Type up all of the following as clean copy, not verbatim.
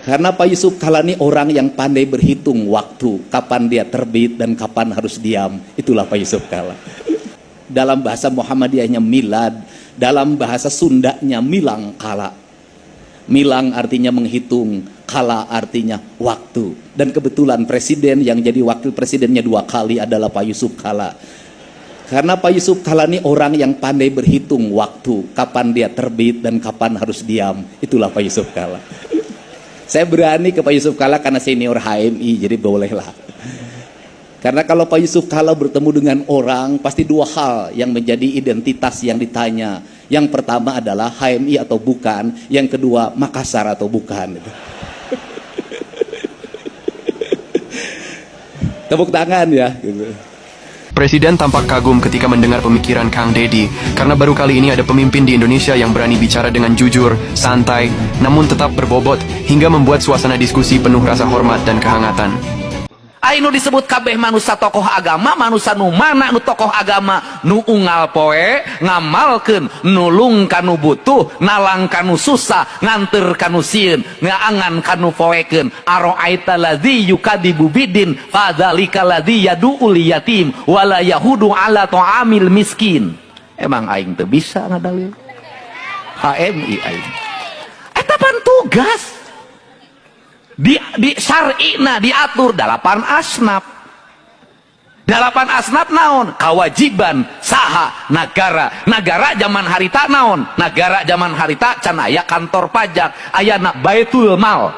Karena Pak Yusuf Kalla ini orang yang pandai berhitung waktu, kapan dia terbit dan kapan harus diam. Itulah Pak Yusuf Kalla. Dalam bahasa Muhammadiyahnya milad, dalam bahasa Sundanya milang kala. Milang artinya menghitung, kala artinya waktu. Dan kebetulan presiden yang jadi wakil presidennya 2 kali adalah Pak Yusuf Kalla. Karena Pak Yusuf Kalla ini orang yang pandai berhitung waktu, kapan dia terbit dan kapan harus diam. Itulah Pak Yusuf Kalla. Saya berani ke Pak Yusuf Kalla karena senior HMI, jadi bolehlah. Karena kalau Pak Yusuf Kalla bertemu dengan orang, pasti 2 hal yang menjadi identitas yang ditanya. Yang pertama adalah HMI atau bukan, yang kedua Makassar atau bukan. Tepuk tangan ya. Presiden tampak kagum ketika mendengar pemikiran Kang Deddy, karena baru kali ini ada pemimpin di Indonesia yang berani bicara dengan jujur, santai, namun tetap berbobot, hingga membuat suasana diskusi penuh rasa hormat dan kehangatan. Ainu disebut kabeh manusia tokoh agama, manusia nu mana nu tokoh agama, nu unggal poe, ngamalkeun, nulung kanu butuh, nalang kanu susah, nganter kanu sieun, ngaangan kanu poekeun. Aro'aita ladzi yukadibu bidin, fadzalika ladzi yad'ul yatim, wala yahudu ala ta'amil miskin. Emang aing teu bisa ngadalil. HMI aing. Eta pan tugas. Di syar'ina diatur 8 asnaf. 8 asnaf naon? Kewajiban saha negara. Negara zaman harita naon? Negara zaman harita can aya kantor pajak, ayana baitul mal.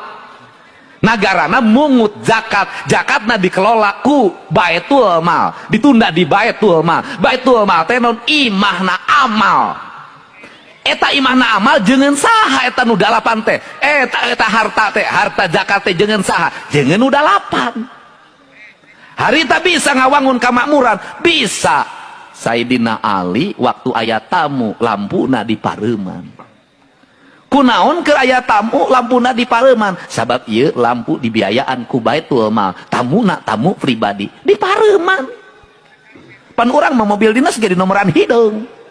Nagarana mungut zakat, zakatna dikelola ku baitul mal, ditunda di baitul mal. Baitul mal teh naon? Imahna amal. Eta imahna amal jengen saha eta nu 8 teh. Eta harta teh, harta zakat teh jengen saha? Jengen nu 8. Harita bisa ngawangun kamakmuran, bisa. Sayyidina Ali waktu aya tamu lampuna dipareuman. Kunaon keur aya tamu lampuna dipareuman? Sabab ieu lampu dibiayaan ku Baitul Mal. Tamuna tamu pribadi dipareuman. Pan urang mah mobil dinas ge di nomoran hideung.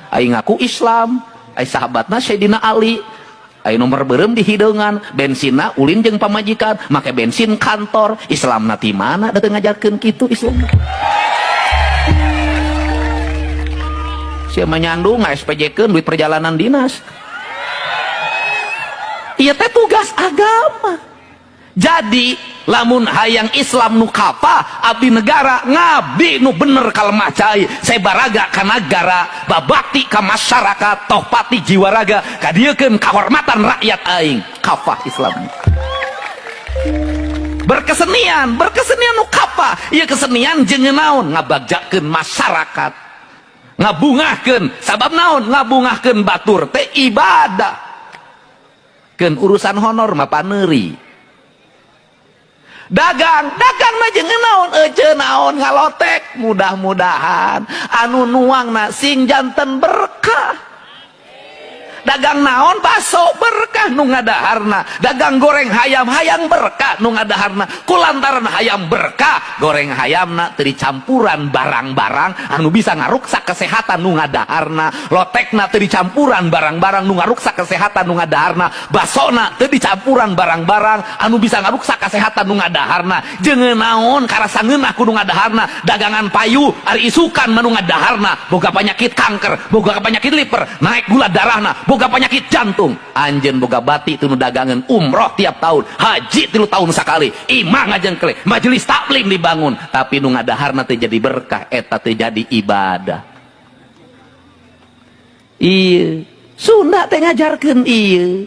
Aing ngaku Islam, ai sahabatna Sayyidina Ali, ai nomor beureum di hideungan, bensinna ulin jeung pamajikan, make bensin kantor. Islamna ti mana da teu ngajarkeun kitu Islam. Sia menyandung SPJ-keun duit perjalanan dinas. Ieu teh tugas agama. Jadi lamun hayang Islam nu kapa, abdi negara ngabdi nu bener kalemah cai, sebaraga ka nagara, babakti ka masyarakat, tohpati jiwa raga, kadiekeun kahormatan rakyat aing. Kafah Islam. Berkesenian nu kapa, ieu kesenian jeung naon? Ngabagjakeun masyarakat. Ngabungahkeun, sabab naon? Ngabungahkeun batur teh ibadah. Keun urusan honor mah paneuri. Dagang mah jeung naon? Ece naon ngalotek, mudah-mudahan anu nuangna sing janten berkah. Dagang naon? Baso berkah nu ngadaharna. Dagang goreng hayam, hayang berkah nu ngadaharna. Kulantaran hayam berkah, goreng hayamna teu dicampuran barang-barang anu bisa ngaruksak kesehatan nu ngadaharna. Lotekna teu dicampuran barang-barang nu ngaruksak kesehatan nu ngadaharna. Basona teu dicampuran barang-barang anu bisa ngaruksak kesehatan nu ngadaharna. Jeung naon karasa ngeunah kudu ngadaharna. Dagangan payu ari isukan manu ngadaharna, boga penyakit kanker, boga penyakit liver, naik gula darahna, boga penyakit jantung. Anjeun boga bati teu nu dagangan, umroh tiap tahun, haji 3 tahun sakali, imah ngajengkle, majelis taklim dibangun, tapi nu ngadaharna teh jadi berkah, eta teh jadi ibadah. Ieu Sunda teh ngajarkeun ieu.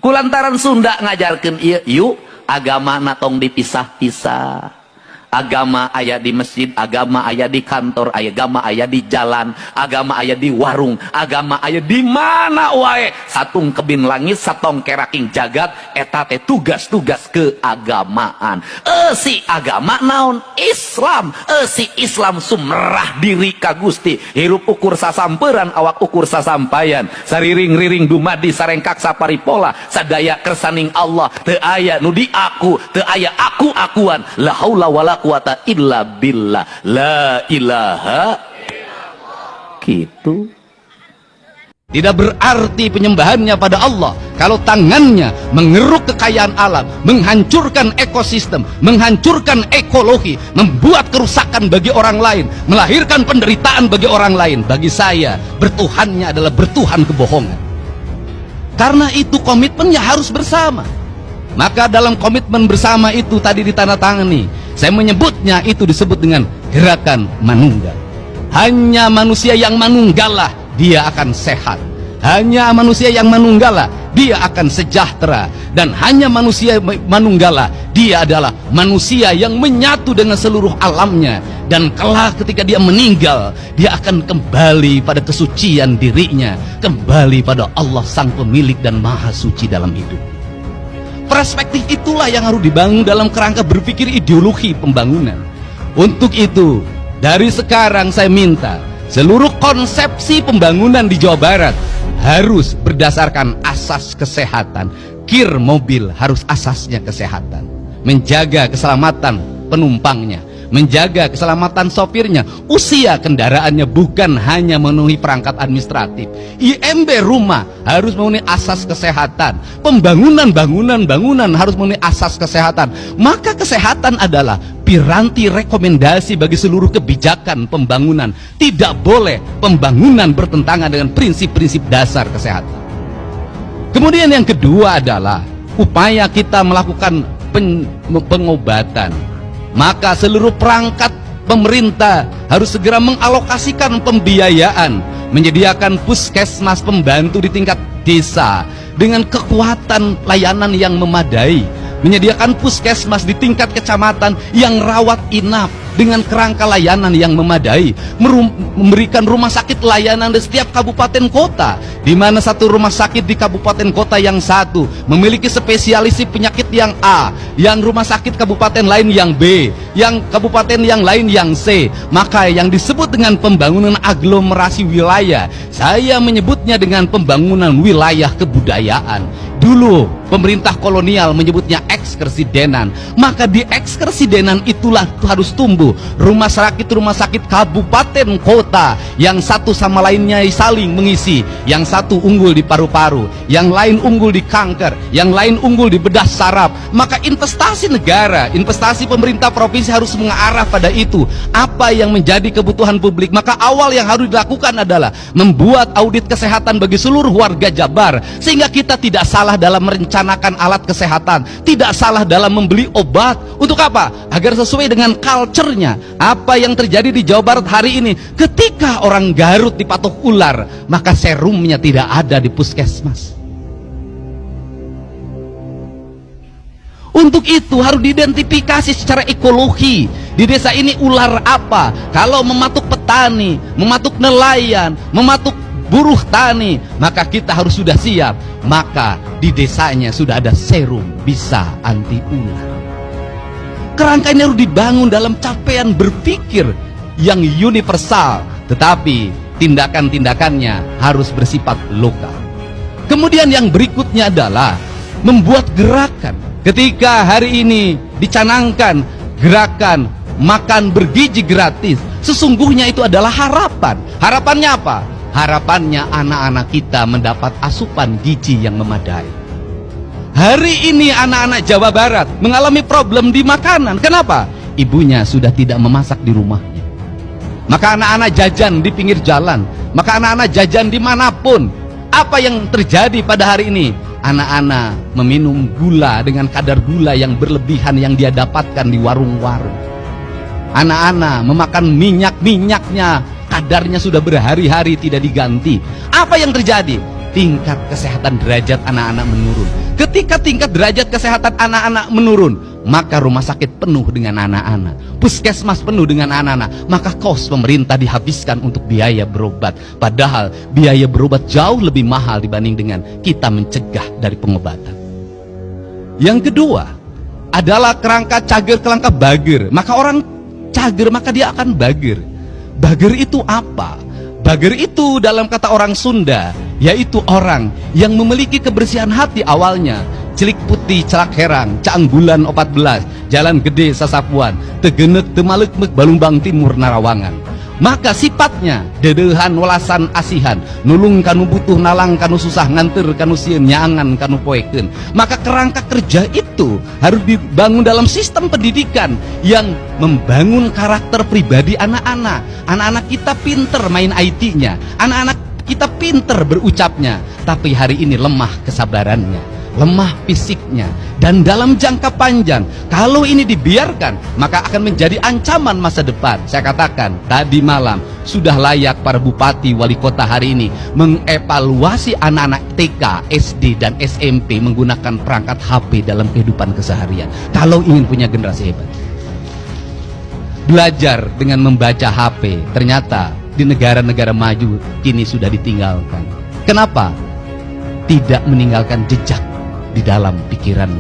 Kulantaran Sunda ngajarkeun ieu, yuk agamana tong dipisah-pisah. Agama aya di masjid, agama aya di kantor, agama aya di jalan, agama aya di warung, agama aya di mana wae. Satung kebin langit, satong keraking jagat, eta teh tugas-tugas keagamaan. Si agama naon? Islam. Si Islam sumrah diri ka Gusti, hirup ukur sasamperan, awak ukur sasampayan, sariring-riring dumadi sarengkak saparipola, sadaya kersaning Allah, teu aya nu diaku, teu aya aku-akuan. La haula wala quwata illa billah, la ilaha gitu. Tidak berarti penyembahannya pada Allah kalau tangannya mengeruk kekayaan alam, menghancurkan ekosistem, menghancurkan ekologi, membuat kerusakan bagi orang lain, melahirkan penderitaan bagi orang lain. Bagi saya, bertuhannya adalah bertuhan kebohongan. Karena itu komitmennya harus bersama. Maka dalam komitmen bersama itu tadi ditandatangani, saya menyebutnya itu disebut dengan gerakan manunggal. Hanya manusia yang manunggalah dia akan sehat. Hanya manusia yang manunggalah dia akan sejahtera. Dan hanya manusia manunggalah dia adalah manusia yang menyatu dengan seluruh alamnya. Dan kelak ketika dia meninggal, dia akan kembali pada kesucian dirinya, kembali pada Allah sang pemilik dan maha suci dalam hidup. Perspektif itulah yang harus dibangun dalam kerangka berpikir ideologi pembangunan. Untuk itu, dari sekarang saya minta seluruh konsepsi pembangunan di Jawa Barat harus berdasarkan asas kesehatan. Kir mobil harus asasnya kesehatan. Menjaga keselamatan penumpangnya, menjaga keselamatan sopirnya, usia kendaraannya, bukan hanya memenuhi perangkat administratif. IMB rumah harus memenuhi asas kesehatan. Pembangunan bangunan harus memenuhi asas kesehatan. Maka kesehatan adalah piranti rekomendasi bagi seluruh kebijakan pembangunan. Tidak boleh pembangunan bertentangan dengan prinsip-prinsip dasar kesehatan. Kemudian yang kedua adalah upaya kita melakukan pengobatan. Maka seluruh perangkat pemerintah harus segera mengalokasikan pembiayaan, menyediakan puskesmas pembantu di tingkat desa dengan kekuatan layanan yang memadai, menyediakan puskesmas di tingkat kecamatan yang rawat inap dengan kerangka layanan yang memadai, memberikan rumah sakit layanan di setiap kabupaten kota, di mana satu rumah sakit di kabupaten kota yang satu memiliki spesialis penyakit yang A, yang rumah sakit kabupaten lain yang B, yang kabupaten yang lain yang C. Maka yang disebut dengan pembangunan aglomerasi wilayah, saya menyebutnya dengan pembangunan wilayah kebudayaan. Dulu pemerintah kolonial menyebutnya ekskersidenan. Maka di ekskersidenan itulah harus tumbuh rumah sakit kabupaten kota yang satu sama lainnya saling mengisi. Yang satu unggul di paru-paru, yang lain unggul di kanker, yang lain unggul di bedah saraf. Maka investasi negara, investasi pemerintah provinsi harus mengarah pada itu. Apa yang menjadi kebutuhan publik, maka awal yang harus dilakukan adalah membuat audit kesehatan bagi seluruh warga Jabar, sehingga kita tidak salah dalam merencanakan alat kesehatan, tidak salah dalam membeli obat. Untuk apa? Agar sesuai dengan culture-nya. Apa yang terjadi di Jawa Barat hari ini, ketika orang Garut dipatok ular, maka serumnya tidak ada di puskesmas. Untuk itu harus diidentifikasi secara ekologi. Di desa ini ular apa? Kalau mematuk petani, mematuk nelayan, mematuk buruh tani, maka kita harus sudah siap. Maka di desanya sudah ada serum bisa anti ular. Kerangka ini harus dibangun dalam capaian berpikir yang universal, tetapi tindakan-tindakannya harus bersifat lokal. Kemudian yang berikutnya adalah membuat gerakan. Ketika hari ini dicanangkan gerakan makan bergizi gratis, sesungguhnya itu adalah harapan. Harapannya apa? Harapannya anak-anak kita mendapat asupan gizi yang memadai. Hari ini anak-anak Jawa Barat mengalami problem di makanan. Kenapa? Ibunya sudah tidak memasak di rumahnya. Maka anak-anak jajan di pinggir jalan, maka anak-anak jajan dimanapun. Apa yang terjadi pada hari ini? Anak-anak meminum gula dengan kadar gula yang berlebihan yang dia dapatkan di warung-warung. Anak-anak memakan minyak-minyaknya, kadarnya sudah berhari-hari tidak diganti. Apa yang terjadi? Tingkat kesehatan derajat anak-anak menurun. Ketika tingkat derajat kesehatan anak-anak menurun, maka rumah sakit penuh dengan anak-anak, puskesmas penuh dengan anak-anak, maka kos pemerintah dihabiskan untuk biaya berobat. Padahal biaya berobat jauh lebih mahal dibanding dengan kita mencegah dari pengobatan. Yang kedua adalah kerangka cager kerangka bager. Maka orang cager maka dia akan bager. Bager itu apa? Bager itu dalam kata orang Sunda, yaitu orang yang memiliki kebersihan hati awalnya. Celik putih celak herang, caang bulan 14, jalan gede sasapuan, tegenek temalek mek balumbang timur Narawangan. maka sifatnya dedehan welasan asihan, nulung kanu butuh nalang kanu susah, nganter kanu sieun nyaangan kanu poeken. Maka kerangka kerja itu harus dibangun dalam sistem pendidikan yang membangun karakter pribadi anak-anak. Anak-anak kita pinter main IT-nya, anak-anak kita pinter berucapnya, tapi hari ini lemah kesabarannya, lemah fisiknya. Dan dalam jangka panjang, kalau ini dibiarkan, maka akan menjadi ancaman masa depan. Saya katakan tadi malam, sudah layak para bupati wali kota hari ini mengevaluasi anak-anak TK, SD, dan SMP menggunakan perangkat HP dalam kehidupan keseharian. Kalau ingin punya generasi hebat, belajar dengan membaca HP. Ternyata di negara-negara maju kini sudah ditinggalkan. Kenapa? Tidak meninggalkan jejak di dalam pikirannya.